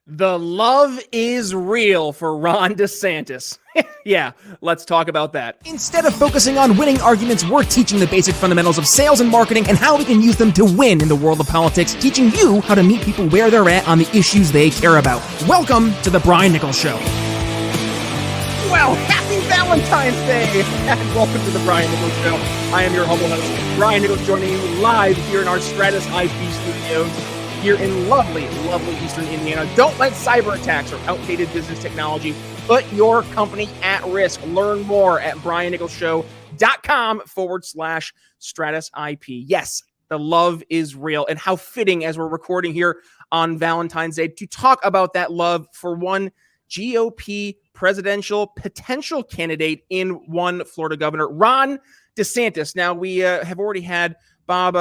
The love is real for Ron DeSantis. Yeah, let's talk about that. Instead of focusing on winning arguments, we're teaching the basic fundamentals of sales and marketing and how we can use them to win in the world of politics, teaching you how to meet people where they're at on the issues they care about. Welcome to the Brian Nichols Show. Well, happy Valentine's Day, and welcome to the Brian Nichols Show. I am your humble host, Brian Nichols, joining you live here in our Stratus IP studios here in lovely Eastern Indiana. Don't let cyber attacks or outdated business technology put your company at risk. Learn more at briannicholsshow.com/Stratus IP. Yes, the love is real, and how fitting as we're recording here on Valentine's Day to talk about that love for one GOP presidential potential candidate in one Florida governor, Ron DeSantis. Now, we have already had Bob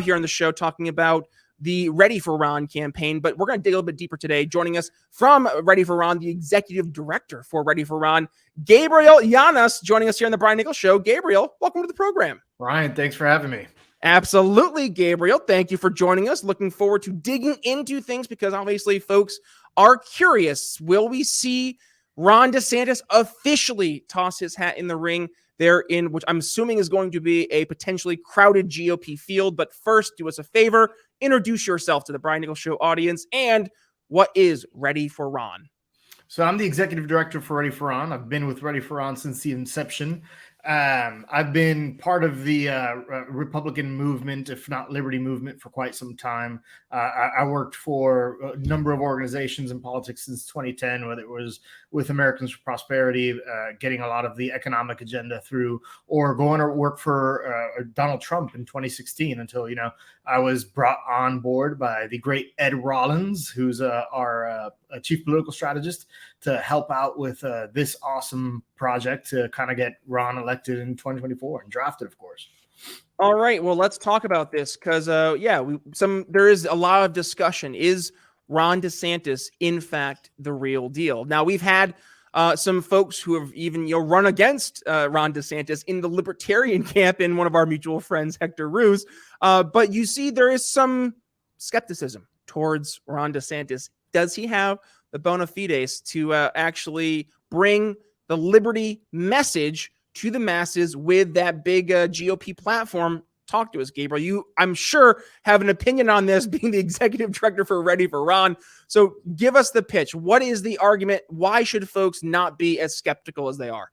here on the show talking about the Ready for Ron campaign, but we're going to dig a little bit deeper today. Joining us from Ready for Ron, the executive director for Ready for Ron, Gabriel Llanes, joining us here on the Brian Nichols Show. Gabriel, welcome to the program. Ryan, thanks for having me. Absolutely, Gabriel. Thank you for joining us. Looking forward to digging into things because obviously folks are curious. Will we see Ron DeSantis officially toss his hat in the ring there in which I'm assuming is going to be a potentially crowded GOP field? But first, do us a favor, introduce yourself to the Brian Nichols Show audience, and what is Ready for Ron? So I'm the executive director for Ready for Ron. I've been with Ready for Ron since the inception. I've been part of the Republican movement, if not liberty movement, for quite some time. I worked for a number of organizations in politics since 2010, whether it was with Americans for Prosperity, getting a lot of the economic agenda through, or going to work for Donald Trump in 2016 until, I was brought on board by the great Ed Rollins, who's our chief political strategist, to help out with this awesome project to kind of get Ron elected in 2024 and drafted, of course. All right, well, let's talk about this because, there is a lot of discussion. Is Ron DeSantis, in fact, the real deal? Now, we've had some folks who have even run against Ron DeSantis in the libertarian camp in one of our mutual friends, Hector Ruse. But you see, there is some skepticism towards Ron DeSantis. Does he have the bona fides to actually bring the liberty message to the masses with that big GOP platform? Talk to us, Gabriel. You, I'm sure, have an opinion on this, being the executive director for Ready for Ron. So give us the pitch. What is the argument? Why should folks not be as skeptical as they are?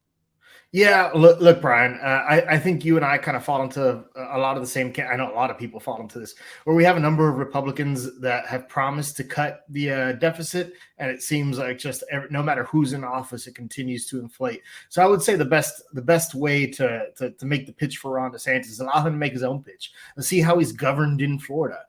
Yeah, look, Brian, I think you and I kind of fall into a lot of the same I know a lot of people fall into this, where we have a number of Republicans that have promised to cut the deficit, and it seems like just no matter who's in office, it continues to inflate. So I would say the best way to make the pitch for Ron DeSantis is allow him to make his own pitch and see how he's governed in Florida.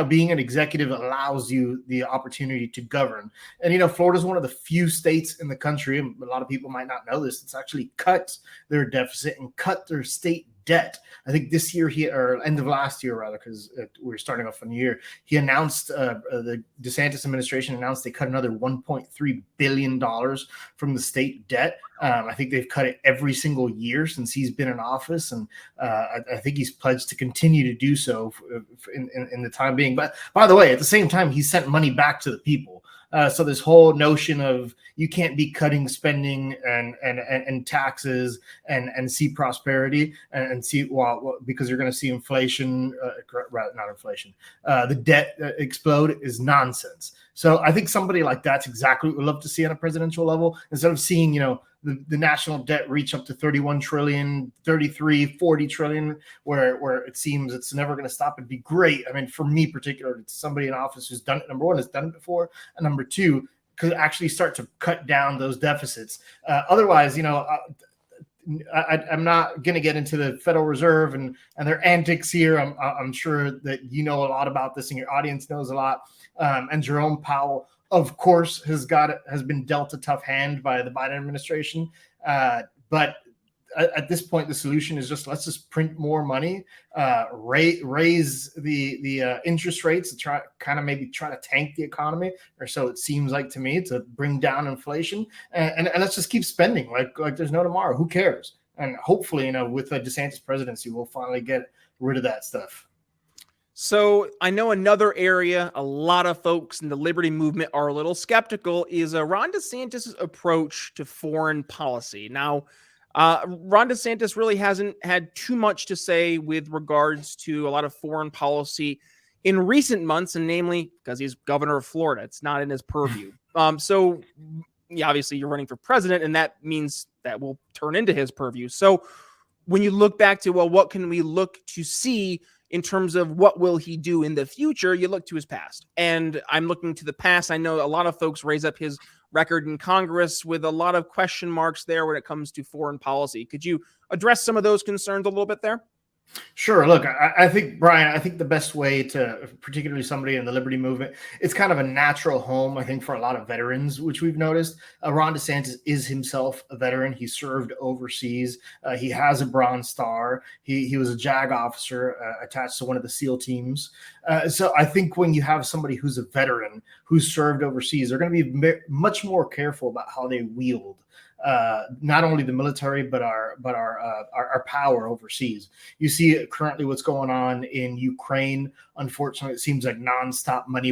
Being an executive allows you the opportunity to govern. And, Florida is one of the few states in the country, and a lot of people might not know this, it's actually cut their deficit and cut their state debt. I think this year, or end of last year, rather, because we're starting off a new year, he announced, the DeSantis administration announced they cut another $1.3 billion from the state debt. I think they've cut it every single year since he's been in office. And I think he's pledged to continue to do so in the time being. But by the way, at the same time, he sent money back to the people. So this whole notion of you can't be cutting spending and taxes and see prosperity and see because you're going to see inflation, not inflation, the debt explode is nonsense. So I think somebody like that's exactly what we'd love to see on a presidential level, instead of seeing the national debt reach up to 31 trillion, 33, 40 trillion, where it seems it's never going to stop. It'd be great. I mean, for me particularly, it's somebody in office who's done it. Number one, has done it before. And number two, could actually start to cut down those deficits. Otherwise, I'm not going to get into the Federal Reserve and their antics here. I'm sure that you know a lot about this and your audience knows a lot. And Jerome Powell, of course, has been dealt a tough hand by the Biden administration. But at this point, the solution is let's just print more money, raise the interest rates to try to tank the economy, or so it seems like to me, to bring down inflation, and let's just keep spending like there's no tomorrow. Who cares? And hopefully, with the DeSantis presidency, we'll finally get rid of that stuff. So I know another area a lot of folks in the liberty movement are a little skeptical is Ron DeSantis' approach to foreign policy. Now, Ron DeSantis really hasn't had too much to say with regards to a lot of foreign policy in recent months, and namely because he's governor of Florida. It's not in his purview. So yeah, obviously you're running for president, and that means that will turn into his purview. So when you look back to, well, what can we look to see in terms of what will he do in the future, you look to his past. And I'm looking to the past. I know a lot of folks raise up his record in Congress with a lot of question marks there when it comes to foreign policy. Could you address some of those concerns a little bit there? Sure. Look, I think, Brian, I think the best way to, particularly somebody in the liberty movement, it's kind of a natural home, I think, for a lot of veterans, which we've noticed. Ron DeSantis is himself a veteran. He served overseas. He has a Bronze Star. He was a JAG officer attached to one of the SEAL teams. So I think when you have somebody who's a veteran who served overseas, they're going to be much more careful about how they wield not only the military, but our power overseas. You see currently what's going on in Ukraine. Unfortunately, it seems like nonstop money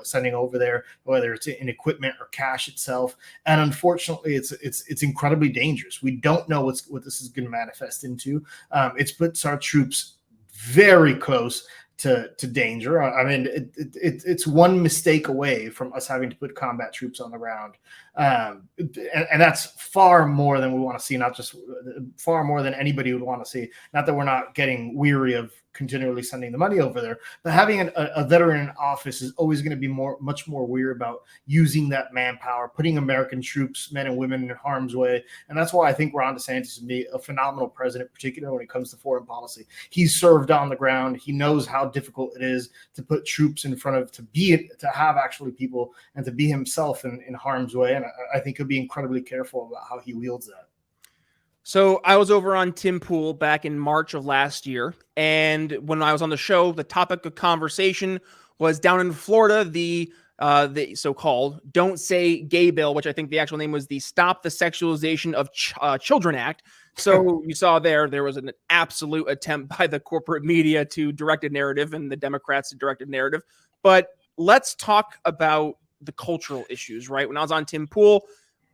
sending over there, whether it's in equipment or cash itself. And unfortunately, it's incredibly dangerous. We don't know what this is going to manifest into. It's puts our troops very close to danger. I mean, it's one mistake away from us having to put combat troops on the ground. And that's far more than we want to see, not just far more than anybody would want to see. Not that we're not getting weary of continually sending the money over there, but having a veteran in office is always going to be much more weary about using that manpower, putting American troops, men and women, in harm's way. And that's why I think Ron DeSantis would be a phenomenal president, particularly when it comes to foreign policy. He's served on the ground. He knows how difficult it is to put troops in front of, to have actually people, and to be himself in harm's way. And I think he'll be incredibly careful about how he wields that. So I was over on Tim Pool back in March of last year, and when I was on the show, the topic of conversation was down in Florida, the so-called Don't Say Gay bill, which I think the actual name was the Stop the Sexualization of Children Act. So you saw there was an absolute attempt by the corporate media to direct a narrative, and the Democrats to direct a narrative. But let's talk about the cultural issues, right? When I was on Tim Pool,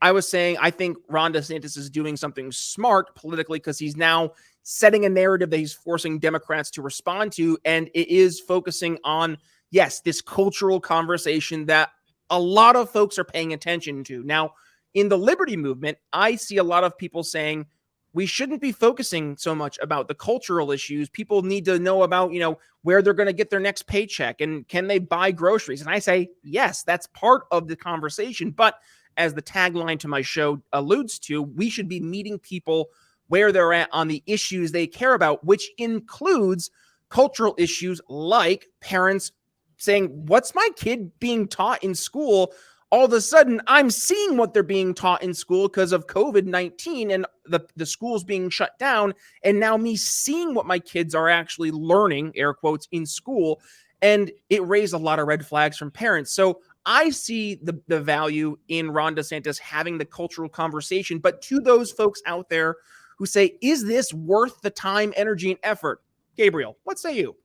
I was saying I think Ron DeSantis is doing something smart politically because he's now setting a narrative that he's forcing Democrats to respond to, and it is focusing on, yes, this cultural conversation that a lot of folks are paying attention to. Now, in the liberty movement, I see a lot of people saying we shouldn't be focusing so much about the cultural issues. People need to know about, where they're going to get their next paycheck and can they buy groceries? And I say, yes, that's part of the conversation. But as the tagline to my show alludes to, we should be meeting people where they're at on the issues they care about, which includes cultural issues like parents saying, what's my kid being taught in school? All of a sudden, I'm seeing what they're being taught in school because of COVID-19 and the schools being shut down. And now me seeing what my kids are actually learning, air quotes, in school. And it raised a lot of red flags from parents. So I see the value in Ron DeSantis having the cultural conversation. But to those folks out there who say, is this worth the time, energy, and effort? Gabriel, what say you?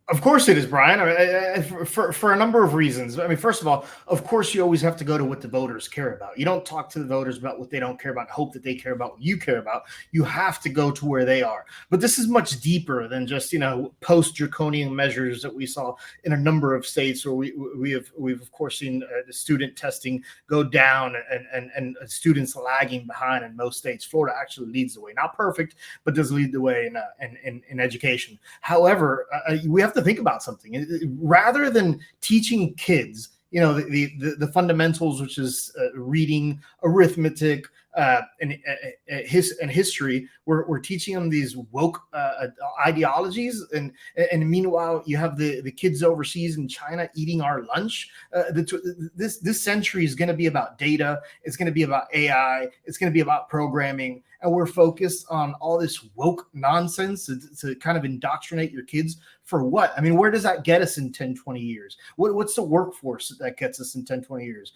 Of course it is, Brian. I mean, for a number of reasons. I mean, first of all, of course, you always have to go to what the voters care about. You don't talk to the voters about what they don't care about and hope that they care about what you care about. You have to go to where they are. But this is much deeper than just, post-draconian measures that we saw in a number of states where we've of course seen the student testing go down and students lagging behind in most states. Florida actually leads the way. Not perfect, but does lead the way in education. However, we have to think about something. Rather than teaching kids, the fundamentals, which is reading, arithmetic, and history, we're teaching them these woke ideologies, and meanwhile you have the kids overseas in China eating our lunch. This century is going to be about data. It's going to be about AI. It's going to be about programming. And we're focused on all this woke nonsense to kind of indoctrinate your kids For what? I mean, where does that get us in 10, 20 years? What's the workforce that gets us in 10, 20 years?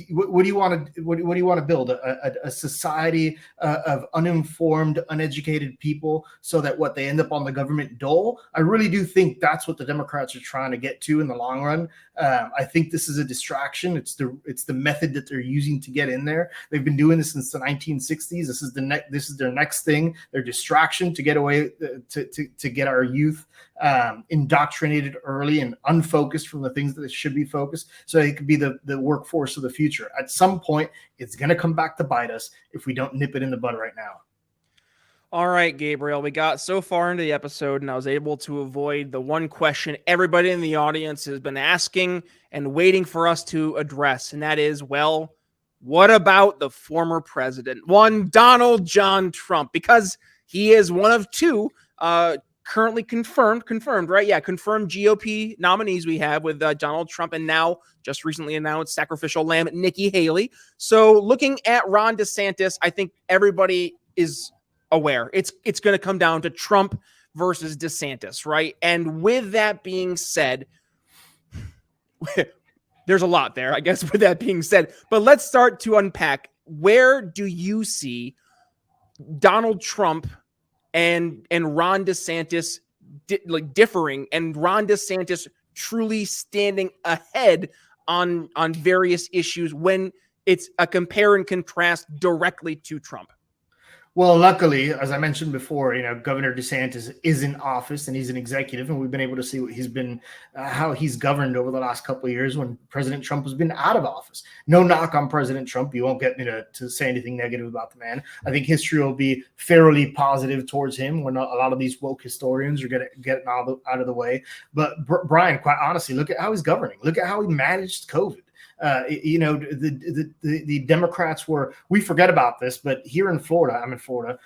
What do you want to, what do you want to build? A society of uninformed, uneducated people so that what they end up on the government dole? I really do think that's what the Democrats are trying to get to in the long run. I think this is a distraction. It's the method that they're using to get in there. They've been doing this since the 1960s. This is their next thing. Their distraction to get away to get our youth indoctrinated early and unfocused from the things that they should be focused, so it could be the workforce of the future. At some point, it's going to come back to bite us if we don't nip it in the bud right now. All right, Gabriel, we got so far into the episode and I was able to avoid the one question everybody in the audience has been asking and waiting for us to address. And that is, well, what about the former president, one Donald John Trump? Because he is one of two currently confirmed, right? Yeah, confirmed GOP nominees we have with Donald Trump and now just recently announced sacrificial lamb Nikki Haley. So looking at Ron DeSantis, I think everybody is aware it's going to come down to Trump versus DeSantis, right? And with that being said, there's a lot there, I guess, with that being said, but let's start to unpack. Where do you see Donald Trump and Ron DeSantis differing, and Ron DeSantis truly standing ahead on various issues when it's a compare and contrast directly to Trump? Well, luckily, as I mentioned before, Governor DeSantis is in office and he's an executive, and we've been able to see what he's been, how he's governed over the last couple of years when President Trump has been out of office. No knock on President Trump. You won't get me to say anything negative about the man. I think history will be fairly positive towards him when a lot of these woke historians are getting out of the way. But Brian, quite honestly, look at how he's governing. Look at how he managed COVID. The Democrats we forget about this, but here in Florida, I'm in Florida,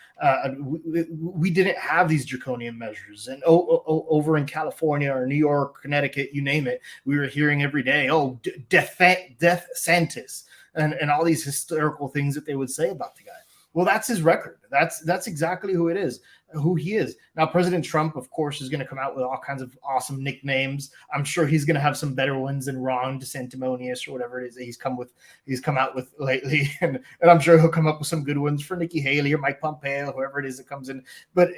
we didn't have these draconian measures. And over in California or New York, Connecticut, you name it, we were hearing every day, death Santis, and all these hysterical things that they would say about the guy. Well, that's his record. That's exactly who he is. Now, President Trump, of course, is going to come out with all kinds of awesome nicknames. I'm sure he's going to have some better ones than Ron DeSantimonious or whatever it is that he's come out with lately. And I'm sure he'll come up with some good ones for Nikki Haley or Mike Pompeo, whoever it is that comes in. But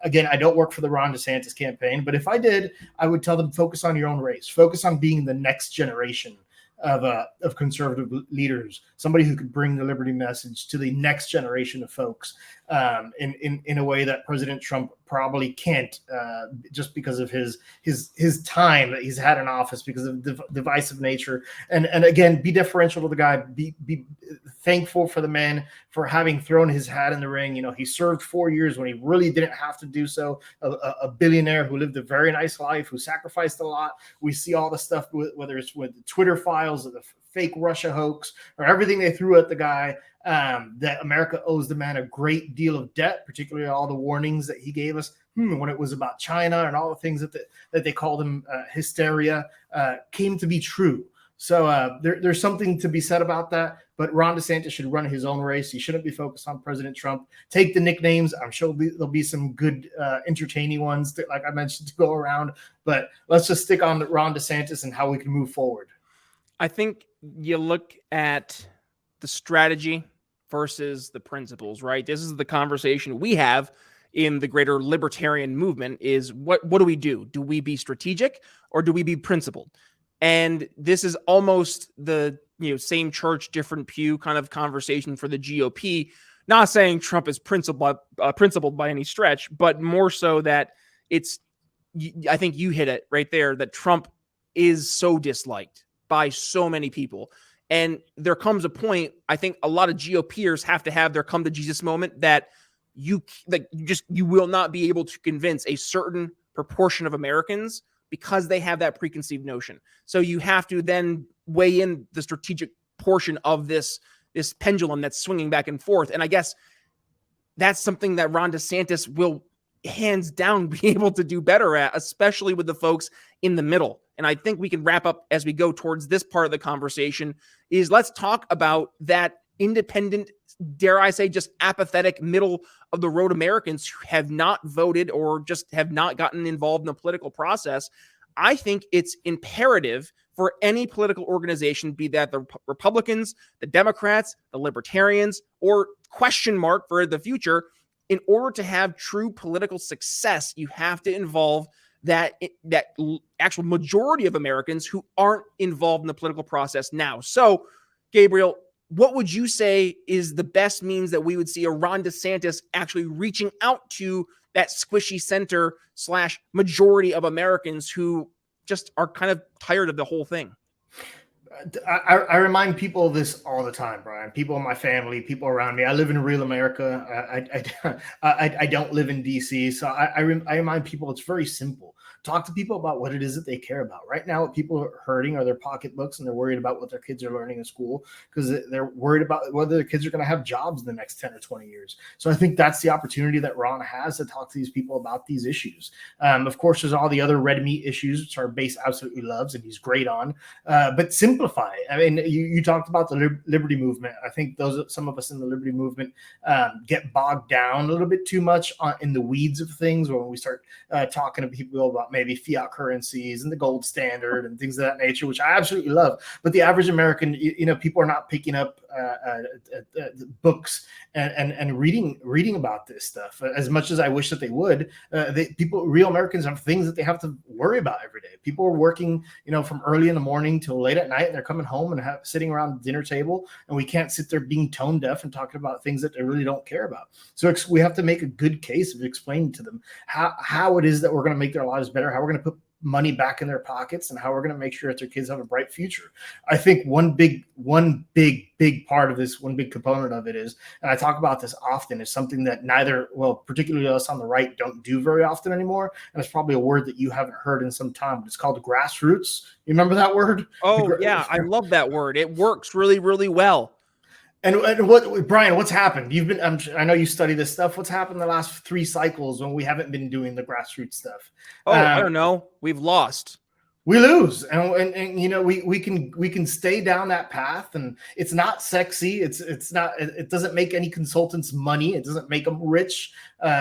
again, I don't work for the Ron DeSantis campaign, but if I did, I would tell them, focus on your own race. Focus on being the next generation of conservative leaders, somebody who could bring the liberty message to the next generation of folks in a way that President Trump probably can't, just because of his time that he's had in office, because of the divisive nature. And again, be deferential to the guy. Be thankful for the man for having thrown his hat in the ring. He served 4 years when he really didn't have to do so. A billionaire who lived a very nice life, who sacrificed a lot. We see all the stuff, whether it's with the Twitter files or the fake Russia hoax or everything they threw at the guy, that America owes the man a great deal of debt, particularly all the warnings that he gave us when it was about China and all the things that they called him hysteria came to be true. So there's something to be said about that. But Ron DeSantis should run his own race. He shouldn't be focused on President Trump. Take the nicknames. I'm sure there'll be some good, entertaining ones that, like I mentioned, to go around. But let's just stick on Ron DeSantis and how we can move forward. I think you look at the strategy versus the principles, right? This is the conversation we have in the greater libertarian movement is what do we do? Do we be strategic or do we be principled? And this is almost the same church, different pew kind of conversation for the GOP. Not saying Trump is principled by any stretch, but more so that I think you hit it right there, that Trump is so disliked by so many people. And there comes a point, I think a lot of GOPers have to have their come to Jesus moment that you will not be able to convince a certain proportion of Americans because they have that preconceived notion. So you have to then weigh in the strategic portion of this pendulum that's swinging back and forth. And I guess that's something that Ron DeSantis will hands down be able to do better at, especially with the folks in the middle. And I think we can wrap up as we go towards this part of the conversation is let's talk about that independent, dare I say, just apathetic middle of the road Americans who have not voted or just have not gotten involved in the political process. I think it's imperative for any political organization, be that the Republicans, the Democrats, the Libertarians, or question mark for the future, in order to have true political success, you have to involve that actual majority of Americans who aren't involved in the political process now. So, Gabriel, what would you say is the best means that we would see a Ron DeSantis actually reaching out to that squishy center / majority of Americans who just are kind of tired of the whole thing? I remind people of this all the time, Brian. People in my family, people around me. I live in real America. I don't live in DC, so I remind people it's very simple. Talk to people about what it is that they care about. Right now, what people are hurting are their pocketbooks, and they're worried about what their kids are learning in school because they're worried about whether their kids are going to have jobs in the next 10 or 20 years. So I think that's the opportunity that Ron has to talk to these people about these issues. Of course, there's all the other red meat issues, which our base absolutely loves, and he's great on. But simplify. I mean, you talked about the liberty movement. I think some of us in the liberty movement get bogged down a little bit too much in the weeds of things when we start talking to people about maybe fiat currencies and the gold standard and things of that nature, which I absolutely love. But the average American, people are not picking up books and reading about this stuff as much as I wish that they would. Real Americans have things that they have to worry about every day. People are working, from early in the morning till late at night, and they're coming home and sitting around the dinner table, and we can't sit there being tone deaf and talking about things that they really don't care about. So we have to make a good case of explaining to them how it is that we're going to make their lives better, how we're going to put money back in their pockets, and how we're going to make sure that their kids have a bright future. I think one big part of this, one big component of it is, and I talk about this often, is something that particularly us on the right don't do very often anymore. And it's probably a word that you haven't heard in some time, but it's called grassroots. You remember that word? Oh, yeah. I love that word. It works really, really well. And what, Brian, what's happened? I know you study this stuff. What's happened the last 3 cycles when we haven't been doing the grassroots stuff? I don't know. We've lost. We lose, and we can stay down that path, and it's not sexy. It doesn't make any consultants money. It doesn't make them rich,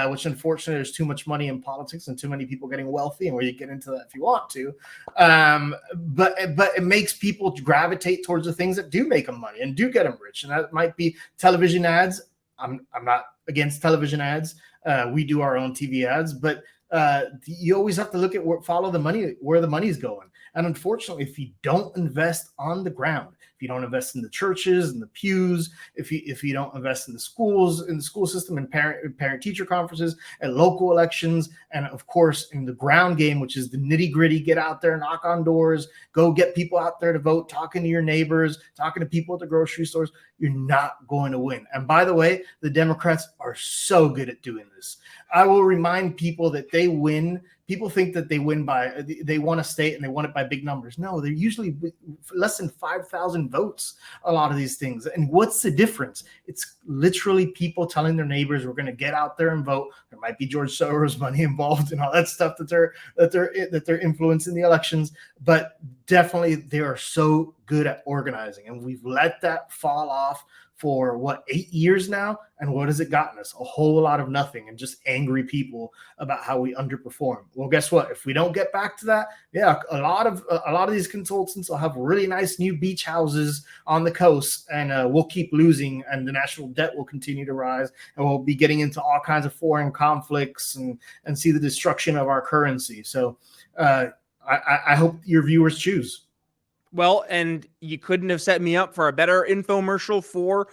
which unfortunately there's too much money in politics and too many people getting wealthy, and where you get into that if you want to. But it makes people gravitate towards the things that do make them money and do get them rich, and that might be television ads. I'm not against television ads. We do our own TV ads, but you always have to look at follow the money, where the money's going. And unfortunately, if you don't invest on the ground, if you don't invest in the churches and the pews, if you don't invest in the schools, in the school system, and parent teacher conferences, and local elections, and of course in the ground game, which is the nitty gritty, get out there, knock on doors, go get people out there to vote, talking to your neighbors, talking to people at the grocery stores, you're not going to win. And by the way, the Democrats are so good at doing this. I will remind people that they win. People think that they win they won a state and they won it by big numbers. No, they're usually less than 5,000 votes, a lot of these things. And what's the difference? It's literally people telling their neighbors, we're going to get out there and vote. There might be George Soros money involved and all that stuff that they're influencing the elections, but definitely they are so good at organizing. And we've let that fall off for 8 years now, and what has it gotten us? A whole lot of nothing, and just angry people about how we underperform. Well, guess what? If we don't get back to that, a lot of these consultants will have really nice new beach houses on the coast, and we'll keep losing, and the national debt will continue to rise, and we'll be getting into all kinds of foreign conflicts and see the destruction of our currency. So I hope your viewers choose. Well, and you couldn't have set me up for a better infomercial for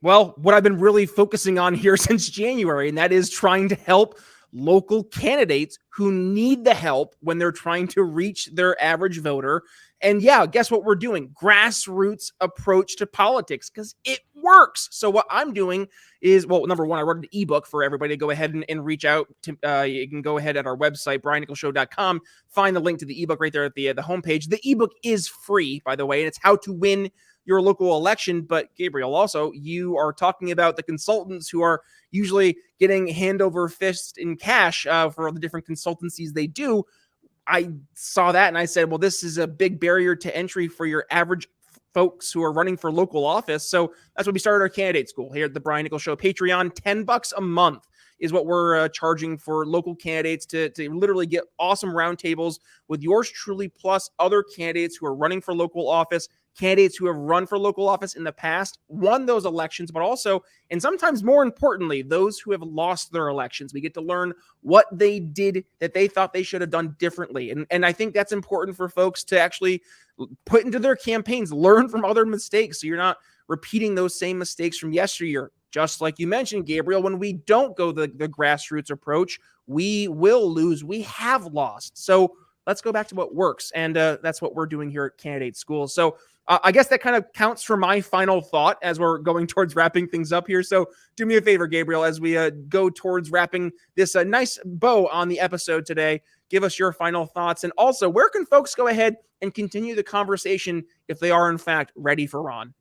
what I've been really focusing on here since January, and that is trying to help local candidates who need the help when they're trying to reach their average voter. And guess what we're doing? Grassroots approach to politics, because it works. So what I'm doing is, number one, I wrote an ebook for everybody to go ahead and reach out to. You can go ahead at our website, briannicholsshow.com, find the link to the ebook right there at the homepage. The ebook is free, by the way, and it's how to win your local election. But Gabriel, also, you are talking about the consultants who are usually getting hand over fist in cash for all the different consultancies they do. I saw that and I said, well, this is a big barrier to entry for your average folks who are running for local office. So that's when we started our candidate school here at the Brian Nichols Show. Patreon, $10 a month is what we're charging for local candidates to literally get awesome roundtables with yours truly, plus other candidates who are running for local office, candidates who have run for local office in the past, won those elections, but also, and sometimes more importantly, those who have lost their elections. We get to learn what they did that they thought they should have done differently. And I think that's important for folks to actually put into their campaigns, learn from other mistakes, so you're not repeating those same mistakes from yesteryear. Just like you mentioned, Gabriel, when we don't go the grassroots approach, we will lose. We have lost. So let's go back to what works. And that's what we're doing here at Candidate School. So I guess that kind of counts for my final thought as we're going towards wrapping things up here. So do me a favor, Gabriel, as we go towards wrapping this nice bow on the episode today. Give us your final thoughts. And also, where can folks go ahead and continue the conversation if they are, in fact, ready for Ron?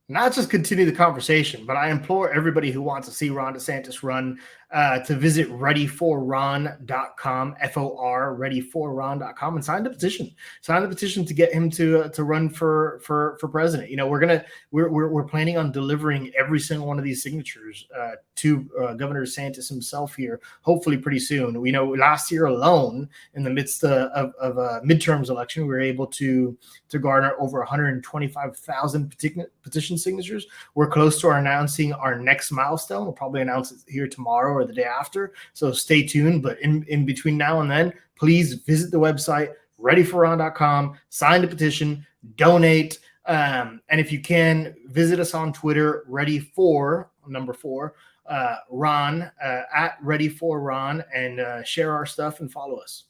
Not just continue the conversation, but I implore everybody who wants to see Ron DeSantis run to visit readyforron.com, FOR, readyforron.com, and sign the petition. Sign the petition to get him to run for president. You know, we're planning on delivering every single one of these signatures to Governor DeSantis himself here, hopefully pretty soon. We know last year alone, in the midst of a midterms election, we were able to garner over 125,000 petition signatures. We're close to announcing our next milestone. We'll probably announce it here tomorrow or the day after. So stay tuned. But in between now and then, please visit the website, readyforron.com, sign the petition, donate. And if you can, visit us on Twitter, ready4, number 4, Ron, at ready4Ron, and share our stuff and follow us.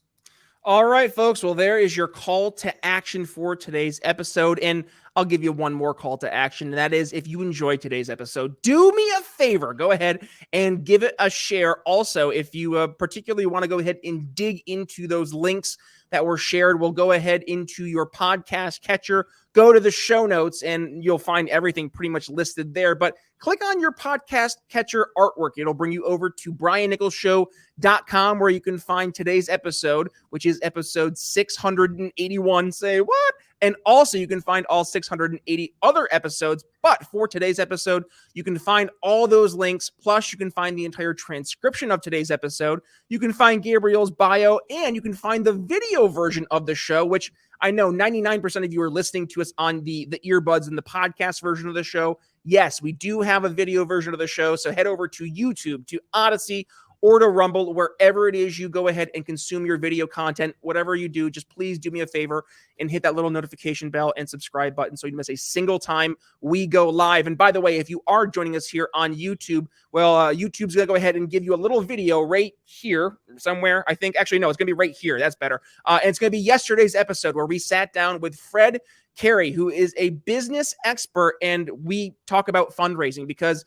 All right, folks. Well, there is your call to action for today's episode. And I'll give you one more call to action. And that is, if you enjoyed today's episode, do me a favor. Go ahead and give it a share. Also, if you particularly want to go ahead and dig into those links that were shared, we'll go ahead into your podcast catcher, go to the show notes, and you'll find everything pretty much listed there. But click on your podcast catcher artwork. It'll bring you over to briannicholsshow.com, where you can find today's episode, which is episode 681. Say what? And also you can find all 680 other episodes. But for today's episode, you can find all those links. Plus, you can find the entire transcription of today's episode. You can find Gabriel's bio, and you can find the video version of the show, which I know 99% of you are listening to us on the earbuds and the podcast version of the show. Yes, we do have a video version of the show. So head over to YouTube, to Odyssey, or to Rumble, wherever it is you go ahead and consume your video content. Whatever you do, just please do me a favor and hit that little notification bell and subscribe button so you don't miss a single time we go live. And by the way, if you are joining us here on YouTube, well, YouTube's going to go ahead and give you a little video right here somewhere. I think, actually, no, it's going to be right here. That's better. And it's going to be yesterday's episode where we sat down with Fred Carey, who is a business expert, and we talk about fundraising because,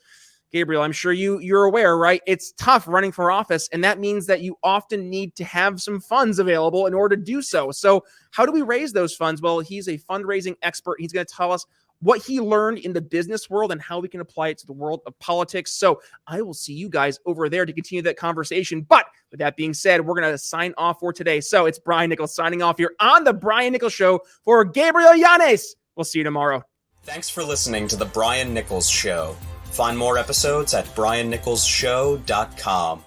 Gabriel, I'm sure you're aware, right? It's tough running for office, and that means that you often need to have some funds available in order to do so. So how do we raise those funds? Well, he's a fundraising expert. He's going to tell us what he learned in the business world and how we can apply it to the world of politics. So I will see you guys over there to continue that conversation. But with that being said, we're going to sign off for today. So it's Brian Nichols signing off here on the Brian Nichols Show for Gabriel Llanes. We'll see you tomorrow. Thanks for listening to the Brian Nichols Show. Find more episodes at briannicholsshow.com.